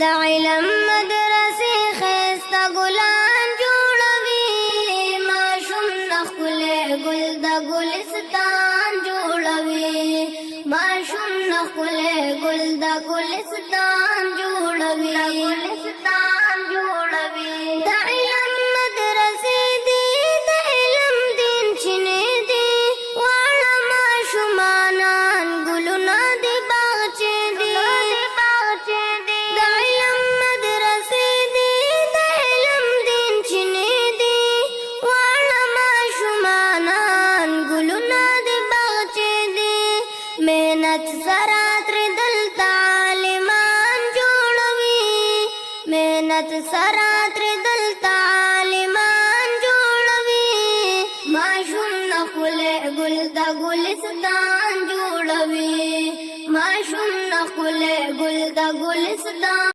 د علم مدرسې ښایسته ګلان جوړوي ماشوم نه ښکلی ګل د ګلستان جوړوي ماشوم نه ښکلی ګل د ګلستان جوړوي د علم مدرسې دي د علم دین چینې دي واړه ماشومانان ګلونه د باغچې دي د علم مدرسې دي د علم دین چینې دي واړه ماشومانان ګلونه د باغچې دي محنت سره ترې دلته عالمان جوړوي محنت سره